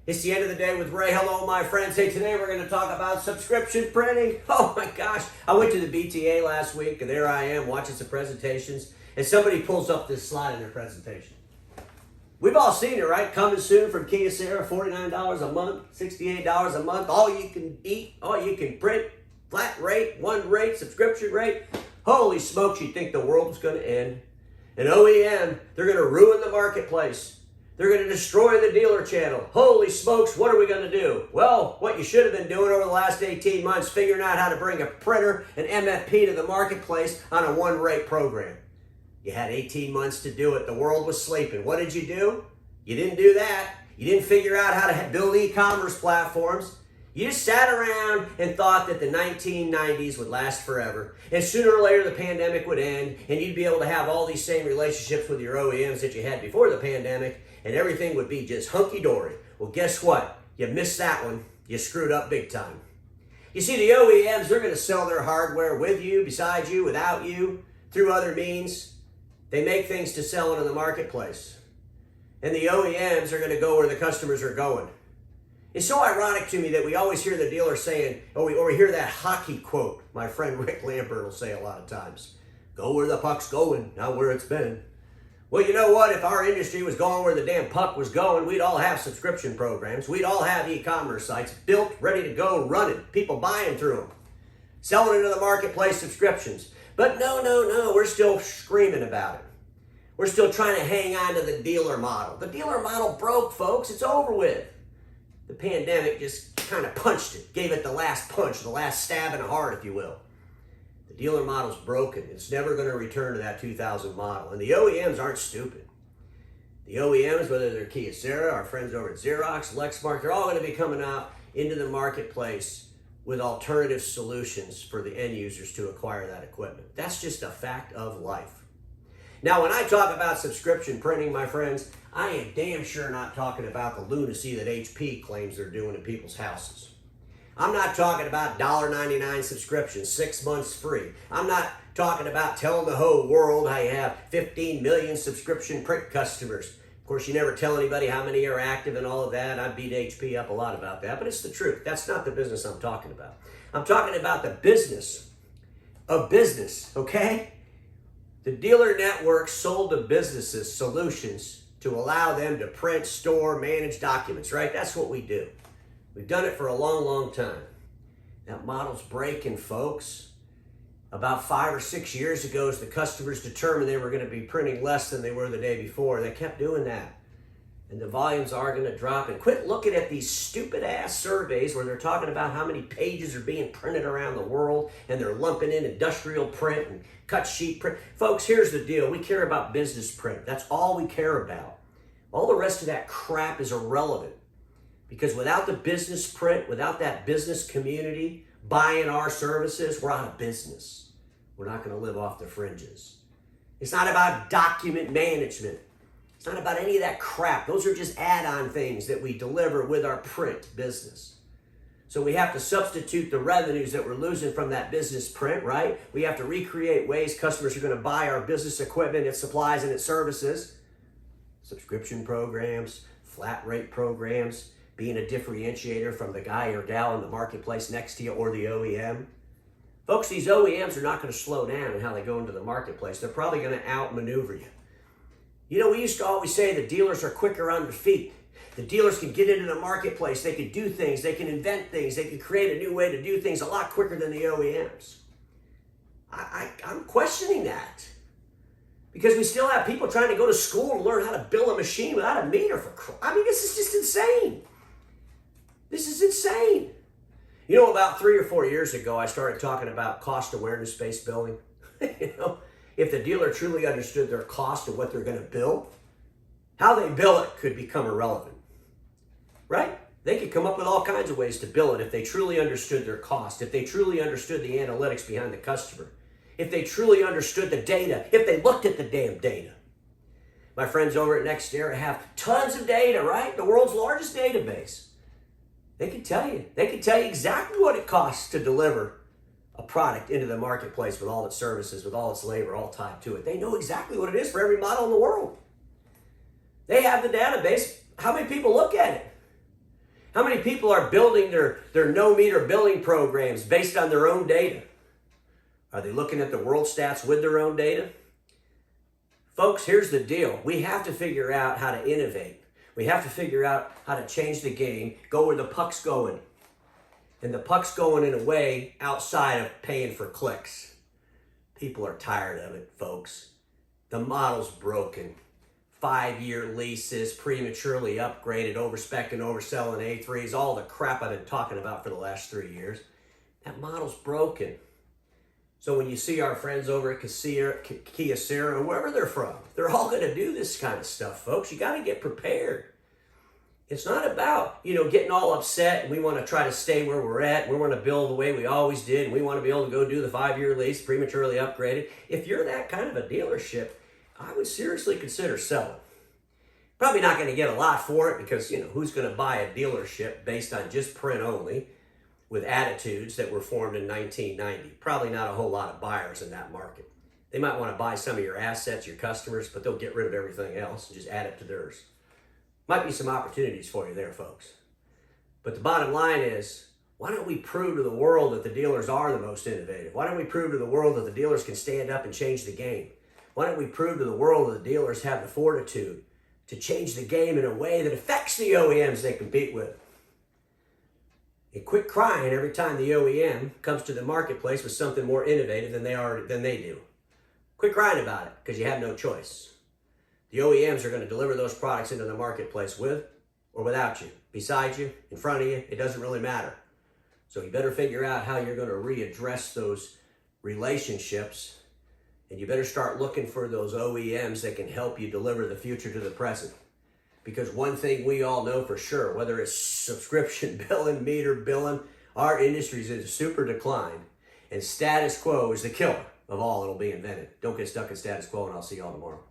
It's the end of the day with Ray. Hello, my friends. Hey, today we're going to talk about subscription printing. Oh my gosh. I went to the BTA last week, and there I am watching some presentations, and somebody pulls up this slide in their presentation. We've all seen it, right? Coming soon from Kyocera, $49 a month, $68 a month, all you can eat, all you can print, flat rate, one rate, subscription rate. Holy smokes, you'd think the world was going to end. An OEM, they're going to ruin the marketplace. They're going to destroy the dealer channel. Holy smokes, what are we going to do? Well, what you should have been doing over the last 18 months, figuring out how to bring a printer, an MFP to the marketplace on a one-rate program. You had 18 months to do it. The world was sleeping. What did you do? You didn't do that. You didn't figure out how to build e-commerce platforms. You just sat around and thought that the 1990s would last forever. And sooner or later, the pandemic would end, and you'd be able to have all these same relationships with your OEMs that you had before the pandemic, and everything would be just hunky-dory. Well, guess what? You missed that one. You screwed up big time. You see, the OEMs, they're going to sell their hardware with you, beside you, without you, through other means. They make things to sell into the marketplace. And the OEMs are going to go where the customers are going. It's so ironic to me that we always hear the dealer saying, or we hear that hockey quote my friend Rick Lambert will say a lot of times. Go where the puck's going, not where it's been. Well, you know what? If our industry was going where the damn puck was going, we'd all have subscription programs. We'd all have e-commerce sites built, ready to go, running. People buying through them. Selling into the marketplace subscriptions. But no, we're still screaming about it. We're still trying to hang on to the dealer model. The dealer model broke, folks. It's over with. The pandemic just kind of punched it, gave it the last punch, the last stab in the heart, if you will. The dealer model's broken. It's never going to return to that 2000 model. And the OEMs aren't stupid. The OEMs, whether they're Kyocera, our friends over at Xerox, Lexmark, they're all going to be coming out into the marketplace with alternative solutions for the end users to acquire that equipment. That's just a fact of life. Now, when I talk about subscription printing, my friends, I am damn sure not talking about the lunacy that HP claims they're doing in people's houses. I'm not talking about $1.99 subscriptions, 6 months free. I'm not talking about telling the whole world how you have 15 million subscription print customers. Of course, you never tell anybody how many are active and all of that. I beat HP up a lot about that, but it's the truth. That's not the business I'm talking about. I'm talking about the business of business, okay? The dealer network sold to businesses solutions to allow them to print, store, manage documents, right? That's what we do. We've done it for a long, long time. That model's breaking, folks. About 5 or 6 years ago, as the customers determined they were going to be printing less than they were the day before, they kept doing that. And the volumes are going to drop. And quit looking at these stupid-ass surveys where they're talking about how many pages are being printed around the world, and they're lumping in industrial print and cut sheet print. Folks, here's the deal. We care about business print. That's all we care about. All the rest of that crap is irrelevant. Because without the business print, without that business community buying our services, we're out of business. We're not going to live off the fringes. It's not about document management. It's not about any of that crap. Those are just add-on things that we deliver with our print business. So we have to substitute the revenues that we're losing from that business print, right? We have to recreate ways customers are going to buy our business equipment, its supplies, and its services. Subscription programs, flat rate programs, being a differentiator from the guy or gal in the marketplace next to you or the OEM. Folks, these OEMs are not going to slow down in how they go into the marketplace. They're probably going to outmaneuver you. You know, we used to always say the dealers are quicker on their feet. The dealers can get into the marketplace. They can do things. They can invent things. They can create a new way to do things a lot quicker than the OEMs. I'm questioning that. Because we still have people trying to go to school and learn how to build a machine without a meter. This is just insane. This is insane. You know, about 3 or 4 years ago, I started talking about cost awareness-based billing. You know, if the dealer truly understood their cost of what they're going to bill, how they bill it could become irrelevant, right? They could come up with all kinds of ways to bill it if they truly understood their cost, if they truly understood the analytics behind the customer, if they truly understood the data, if they looked at the damn data. My friends over at NextEra have tons of data, right? The world's largest database. They can tell you. They can tell you exactly what it costs to deliver a product into the marketplace with all its services, with all its labor, all tied to it. They know exactly what it is for every model in the world. They have the database. How many people look at it? How many people are building their no-meter billing programs based on their own data? Are they looking at the world stats with their own data? Folks, here's the deal. We have to figure out how to innovate. We have to figure out how to change the game, go where the puck's going. And the puck's going in a way outside of paying for clicks. People are tired of it, folks. The model's broken. 5-year leases, prematurely upgraded, overspecking, overselling A3s, all the crap I've been talking about for the last 3 years. That model's broken. So when you see our friends over at Kyocera, or wherever they're from, they're all going to do this kind of stuff, folks. You got to get prepared. It's not about, getting all upset and we want to try to stay where we're at. We want to build the way we always did. And we want to be able to go do the 5-year lease, prematurely upgraded. If you're that kind of a dealership, I would seriously consider selling. Probably not going to get a lot for it because, who's going to buy a dealership based on just print only with attitudes that were formed in 1990? Probably not a whole lot of buyers in that market. They might want to buy some of your assets, your customers, but they'll get rid of everything else and just add it to theirs. Might be some opportunities for you there, folks. But the bottom line is, why don't we prove to the world that the dealers are the most innovative? Why don't we prove to the world that the dealers can stand up and change the game? Why don't we prove to the world that the dealers have the fortitude to change the game in a way that affects the OEMs they compete with? And quit crying every time the OEM comes to the marketplace with something more innovative than they do. Quit crying about it, because you have no choice. The OEMs are going to deliver those products into the marketplace with or without you, beside you, in front of you. It doesn't really matter. So you better figure out how you're going to readdress those relationships, and you better start looking for those OEMs that can help you deliver the future to the present. Because one thing we all know for sure, whether it's subscription billing, meter billing, our industry is in a super decline, and status quo is the killer of all that'll be invented. Don't get stuck in status quo, and I'll see y'all tomorrow.